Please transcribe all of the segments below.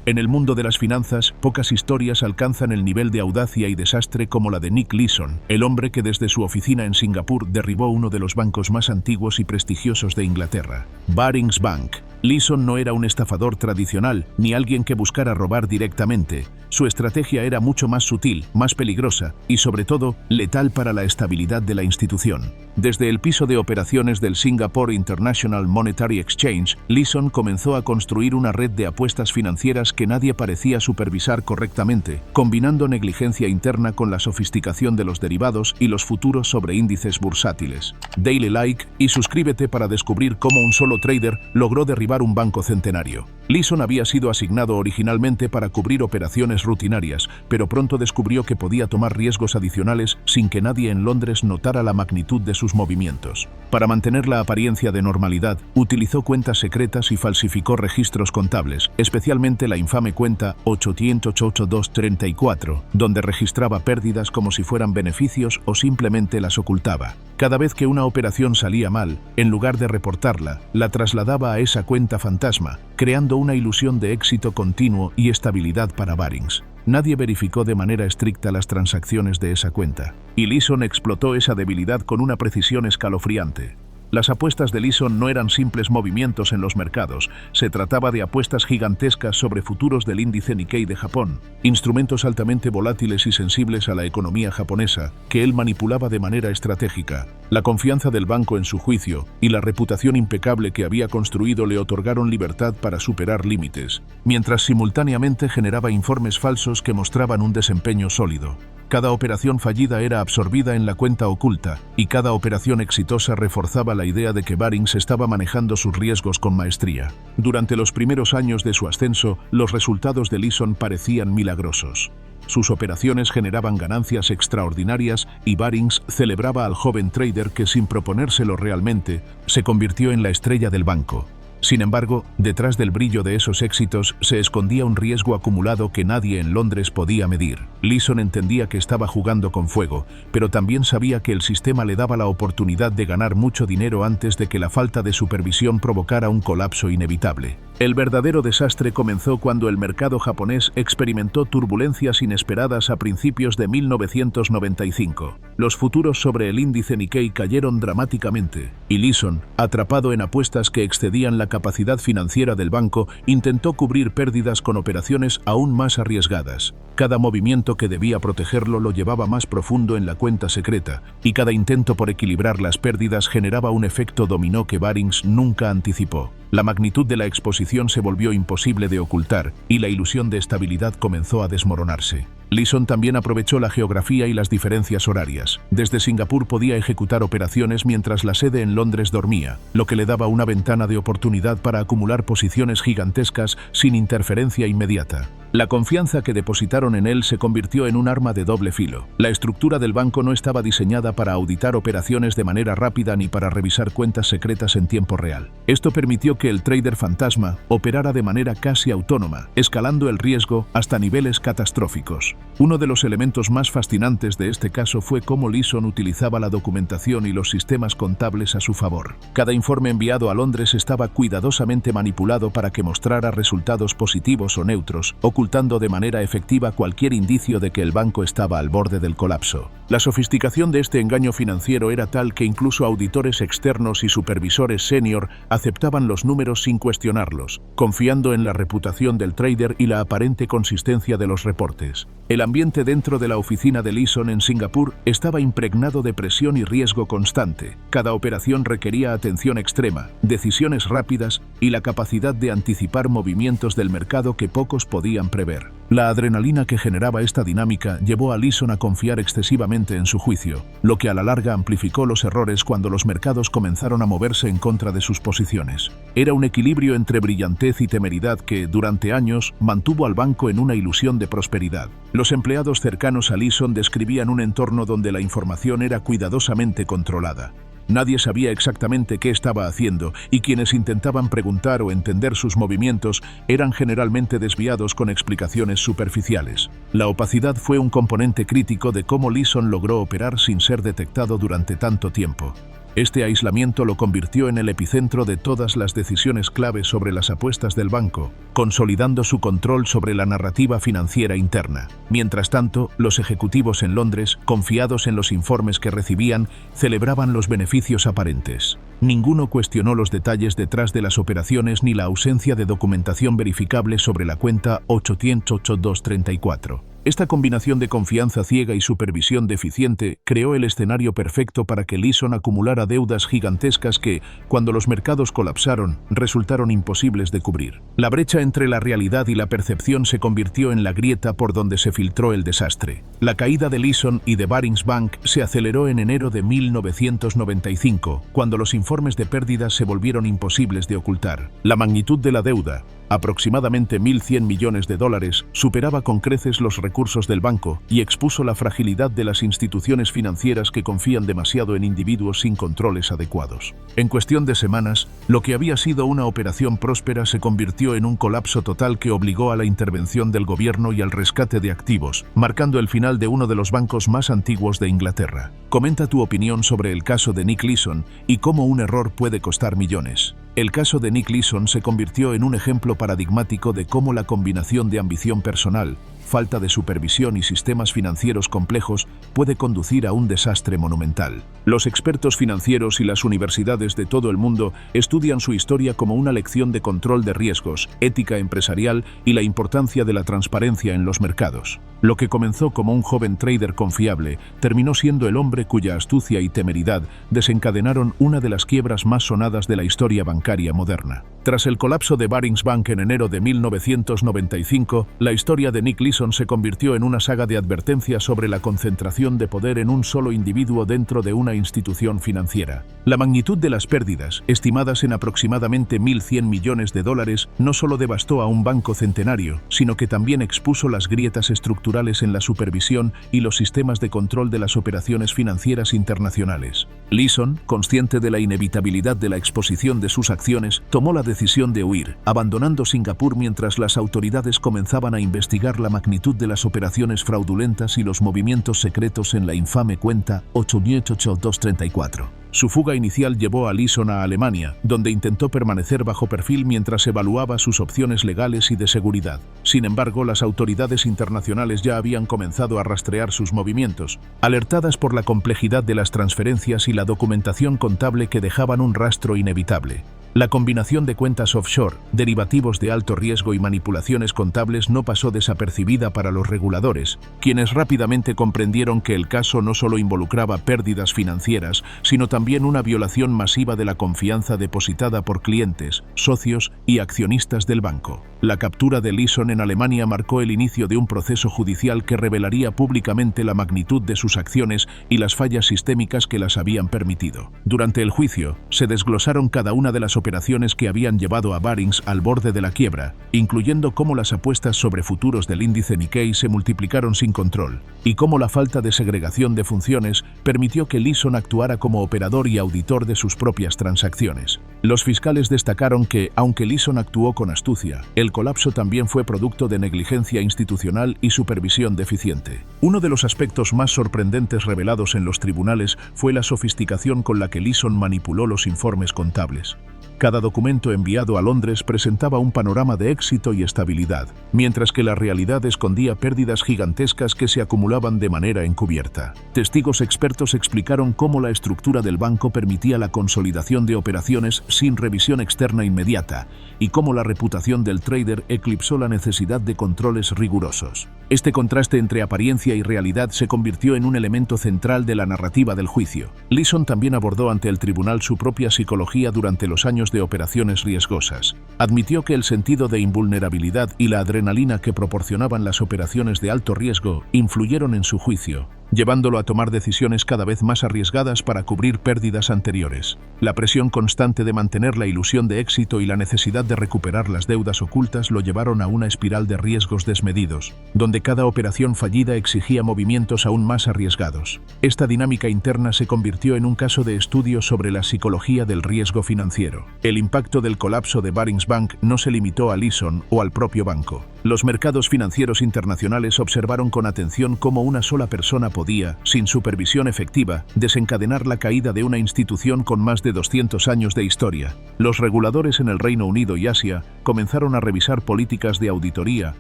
En el mundo de las finanzas, pocas historias alcanzan el nivel de audacia y desastre como la de Nick Leeson, el hombre que desde su oficina en Singapur derribó uno de los bancos más antiguos y prestigiosos de Inglaterra, Barings Bank. Leeson no era un estafador tradicional, ni alguien que buscara robar directamente. Su estrategia era mucho más sutil, más peligrosa y, sobre todo, letal para la estabilidad de la institución. Desde el piso de operaciones del Singapore International Monetary Exchange, Leeson comenzó a construir una red de apuestas financieras que nadie parecía supervisar correctamente, combinando negligencia interna con la sofisticación de los derivados y los futuros sobre índices bursátiles. Dale like y suscríbete para descubrir cómo un solo trader logró derribar un banco centenario. Leeson había sido asignado originalmente para cubrir operaciones rutinarias, pero pronto descubrió que podía tomar riesgos adicionales sin que nadie en Londres notara la magnitud de sus movimientos. Para mantener la apariencia de normalidad, utilizó cuentas secretas y falsificó registros contables, especialmente la infame cuenta 88234, donde registraba pérdidas como si fueran beneficios o simplemente las ocultaba. Cada vez que una operación salía mal, en lugar de reportarla, la trasladaba a esa cuenta fantasma, creando una ilusión de éxito continuo y estabilidad para Barings. Nadie verificó de manera estricta las transacciones de esa cuenta, y Leeson explotó esa debilidad con una precisión escalofriante. Las apuestas de Leeson no eran simples movimientos en los mercados, se trataba de apuestas gigantescas sobre futuros del índice Nikkei de Japón, instrumentos altamente volátiles y sensibles a la economía japonesa, que él manipulaba de manera estratégica. La confianza del banco en su juicio y la reputación impecable que había construido le otorgaron libertad para superar límites, mientras simultáneamente generaba informes falsos que mostraban un desempeño sólido. Cada operación fallida era absorbida en la cuenta oculta, y cada operación exitosa reforzaba la idea de que Barings estaba manejando sus riesgos con maestría. Durante los primeros años de su ascenso, los resultados de Leeson parecían milagrosos. Sus operaciones generaban ganancias extraordinarias y Barings celebraba al joven trader que, sin proponérselo realmente, se convirtió en la estrella del banco. Sin embargo, detrás del brillo de esos éxitos se escondía un riesgo acumulado que nadie en Londres podía medir. Leeson entendía que estaba jugando con fuego, pero también sabía que el sistema le daba la oportunidad de ganar mucho dinero antes de que la falta de supervisión provocara un colapso inevitable. El verdadero desastre comenzó cuando el mercado japonés experimentó turbulencias inesperadas a principios de 1995. Los futuros sobre el índice Nikkei cayeron dramáticamente, y Leeson, atrapado en apuestas que excedían la capacidad financiera del banco, intentó cubrir pérdidas con operaciones aún más arriesgadas. Cada movimiento que debía protegerlo lo llevaba más profundo en la cuenta secreta, y cada intento por equilibrar las pérdidas generaba un efecto dominó que Barings nunca anticipó. La magnitud de la exposición se volvió imposible de ocultar, y la ilusión de estabilidad comenzó a desmoronarse. Leeson también aprovechó la geografía y las diferencias horarias. Desde Singapur podía ejecutar operaciones mientras la sede en Londres dormía, lo que le daba una ventana de oportunidad para acumular posiciones gigantescas sin interferencia inmediata. La confianza que depositaron en él se convirtió en un arma de doble filo. La estructura del banco no estaba diseñada para auditar operaciones de manera rápida ni para revisar cuentas secretas en tiempo real. Esto permitió que el trader fantasma operara de manera casi autónoma, escalando el riesgo hasta niveles catastróficos. Uno de los elementos más fascinantes de este caso fue cómo Leeson utilizaba la documentación y los sistemas contables a su favor. Cada informe enviado a Londres estaba cuidadosamente manipulado para que mostrara resultados positivos o neutros, ocultando de manera efectiva cualquier indicio de que el banco estaba al borde del colapso. La sofisticación de este engaño financiero era tal que incluso auditores externos y supervisores senior aceptaban los números sin cuestionarlos, confiando en la reputación del trader y la aparente consistencia de los reportes. El ambiente dentro de la oficina de Leeson en Singapur estaba impregnado de presión y riesgo constante. Cada operación requería atención extrema, decisiones rápidas y la capacidad de anticipar movimientos del mercado que pocos podían prever. La adrenalina que generaba esta dinámica llevó a Leeson a confiar excesivamente en su juicio, lo que a la larga amplificó los errores cuando los mercados comenzaron a moverse en contra de sus posiciones. Era un equilibrio entre brillantez y temeridad que, durante años, mantuvo al banco en una ilusión de prosperidad. Los empleados cercanos a Leeson describían un entorno donde la información era cuidadosamente controlada. Nadie sabía exactamente qué estaba haciendo, y quienes intentaban preguntar o entender sus movimientos eran generalmente desviados con explicaciones superficiales. La opacidad fue un componente crítico de cómo Leeson logró operar sin ser detectado durante tanto tiempo. Este aislamiento lo convirtió en el epicentro de todas las decisiones clave sobre las apuestas del banco, consolidando su control sobre la narrativa financiera interna. Mientras tanto, los ejecutivos en Londres, confiados en los informes que recibían, celebraban los beneficios aparentes. Ninguno cuestionó los detalles detrás de las operaciones ni la ausencia de documentación verificable sobre la cuenta 88234. Esta combinación de confianza ciega y supervisión deficiente creó el escenario perfecto para que Leeson acumulara deudas gigantescas que, cuando los mercados colapsaron, resultaron imposibles de cubrir. La brecha entre la realidad y la percepción se convirtió en la grieta por donde se filtró el desastre. La caída de Leeson y de Barings Bank se aceleró en enero de 1995, cuando los informes de pérdidas se volvieron imposibles de ocultar. La magnitud de la deuda, aproximadamente 1.100 millones de dólares, superaba con creces los recursos del banco y expuso la fragilidad de las instituciones financieras que confían demasiado en individuos sin controles adecuados. En cuestión de semanas, lo que había sido una operación próspera se convirtió en un colapso total que obligó a la intervención del gobierno y al rescate de activos, marcando el final de uno de los bancos más antiguos de Inglaterra. Comenta tu opinión sobre el caso de Nick Leeson y cómo un error puede costar millones. El caso de Nick Leeson se convirtió en un ejemplo paradigmático de cómo la combinación de ambición personal, falta de supervisión y sistemas financieros complejos puede conducir a un desastre monumental. Los expertos financieros y las universidades de todo el mundo estudian su historia como una lección de control de riesgos, ética empresarial y la importancia de la transparencia en los mercados. Lo que comenzó como un joven trader confiable terminó siendo el hombre cuya astucia y temeridad desencadenaron una de las quiebras más sonadas de la historia bancaria moderna. Tras el colapso de Barings Bank en enero de 1995, la historia de Nick Leeson se convirtió en una saga de advertencias sobre la concentración de poder en un solo individuo dentro de una institución financiera. La magnitud de las pérdidas, estimadas en aproximadamente 1.100 millones de dólares, no solo devastó a un banco centenario, sino que también expuso las grietas estructurales en la supervisión y los sistemas de control de las operaciones financieras internacionales. Leeson, consciente de la inevitabilidad de la exposición de sus acciones, tomó la decisión de huir, abandonando Singapur mientras las autoridades comenzaban a investigar la magnitud de las operaciones fraudulentas y los movimientos secretos en la infame cuenta 88234. Su fuga inicial llevó a Leeson a Alemania, donde intentó permanecer bajo perfil mientras evaluaba sus opciones legales y de seguridad. Sin embargo, las autoridades internacionales ya habían comenzado a rastrear sus movimientos, alertadas por la complejidad de las transferencias y la documentación contable que dejaban un rastro inevitable. La combinación de cuentas offshore, derivativos de alto riesgo y manipulaciones contables no pasó desapercibida para los reguladores, quienes rápidamente comprendieron que el caso no solo involucraba pérdidas financieras, sino también una violación masiva de la confianza depositada por clientes, socios y accionistas del banco. La captura de Leeson en Alemania marcó el inicio de un proceso judicial que revelaría públicamente la magnitud de sus acciones y las fallas sistémicas que las habían permitido. Durante el juicio, se desglosaron cada una de las operaciones que habían llevado a Barings al borde de la quiebra, incluyendo cómo las apuestas sobre futuros del índice Nikkei se multiplicaron sin control, y cómo la falta de segregación de funciones permitió que Leeson actuara como operador y auditor de sus propias transacciones. Los fiscales destacaron que, aunque Leeson actuó con astucia, el colapso también fue producto de negligencia institucional y supervisión deficiente. Uno de los aspectos más sorprendentes revelados en los tribunales fue la sofisticación con la que Leeson manipuló los informes contables. Cada documento enviado a Londres presentaba un panorama de éxito y estabilidad, mientras que la realidad escondía pérdidas gigantescas que se acumulaban de manera encubierta. Testigos expertos explicaron cómo la estructura del banco permitía la consolidación de operaciones sin revisión externa inmediata, y cómo la reputación del trader eclipsó la necesidad de controles rigurosos. Este contraste entre apariencia y realidad se convirtió en un elemento central de la narrativa del juicio. Leeson también abordó ante el tribunal su propia psicología durante los años de operaciones riesgosas. Admitió que el sentido de invulnerabilidad y la adrenalina que proporcionaban las operaciones de alto riesgo influyeron en su juicio, llevándolo a tomar decisiones cada vez más arriesgadas para cubrir pérdidas anteriores. La presión constante de mantener la ilusión de éxito y la necesidad de recuperar las deudas ocultas lo llevaron a una espiral de riesgos desmedidos, donde cada operación fallida exigía movimientos aún más arriesgados. Esta dinámica interna se convirtió en un caso de estudio sobre la psicología del riesgo financiero. El impacto del colapso de Barings Bank no se limitó a Leeson o al propio banco. Los mercados financieros internacionales observaron con atención cómo una sola persona podía, sin supervisión efectiva, desencadenar la caída de una institución con más de 200 años de historia. Los reguladores en el Reino Unido y Asia comenzaron a revisar políticas de auditoría,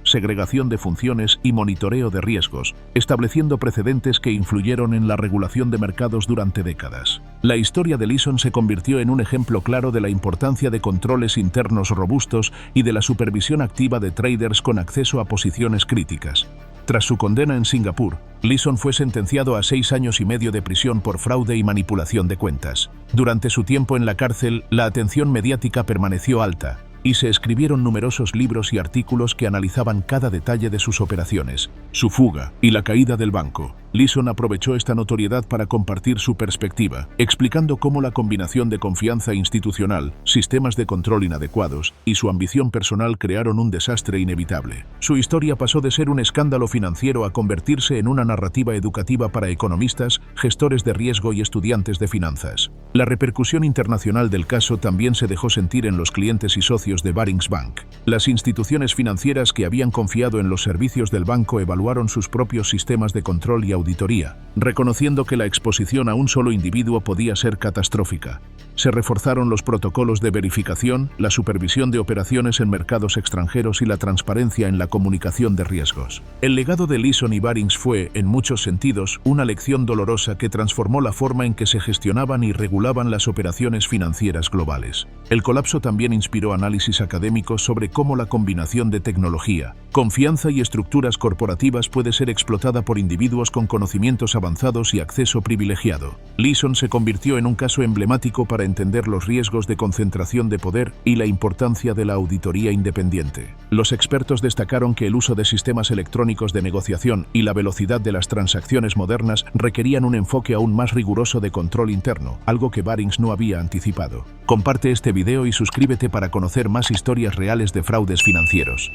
segregación de funciones y monitoreo de riesgos, estableciendo precedentes que influyeron en la regulación de mercados durante décadas. La historia de Leeson se convirtió en un ejemplo claro de la importancia de controles internos robustos y de la supervisión activa de traders con acceso a posiciones críticas. Tras su condena en Singapur, Leeson fue sentenciado a 6 años y medio de prisión por fraude y manipulación de cuentas. Durante su tiempo en la cárcel, la atención mediática permaneció alta, y se escribieron numerosos libros y artículos que analizaban cada detalle de sus operaciones, su fuga y la caída del banco. Leeson aprovechó esta notoriedad para compartir su perspectiva, explicando cómo la combinación de confianza institucional, sistemas de control inadecuados y su ambición personal crearon un desastre inevitable. Su historia pasó de ser un escándalo financiero a convertirse en una narrativa educativa para economistas, gestores de riesgo y estudiantes de finanzas. La repercusión internacional del caso también se dejó sentir en los clientes y socios de Barings Bank. Las instituciones financieras que habían confiado en los servicios del banco evaluaron sus propios sistemas de control y auditoría, reconociendo que la exposición a un solo individuo podía ser catastrófica. Se reforzaron los protocolos de verificación, la supervisión de operaciones en mercados extranjeros y la transparencia en la comunicación de riesgos. El legado de Leeson y Barings fue, en muchos sentidos, una lección dolorosa que transformó la forma en que se gestionaban y regulaban las operaciones financieras globales. El colapso también inspiró análisis académicos sobre cómo la combinación de tecnología, confianza y estructuras corporativas puede ser explotada por individuos con conocimientos avanzados y acceso privilegiado. Leeson se convirtió en un caso emblemático para entender los riesgos de concentración de poder y la importancia de la auditoría independiente. Los expertos destacaron que el uso de sistemas electrónicos de negociación y la velocidad de las transacciones modernas requerían un enfoque aún más riguroso de control interno, algo que Barings no había anticipado. Comparte este video y suscríbete para conocer más historias reales de fraudes financieros.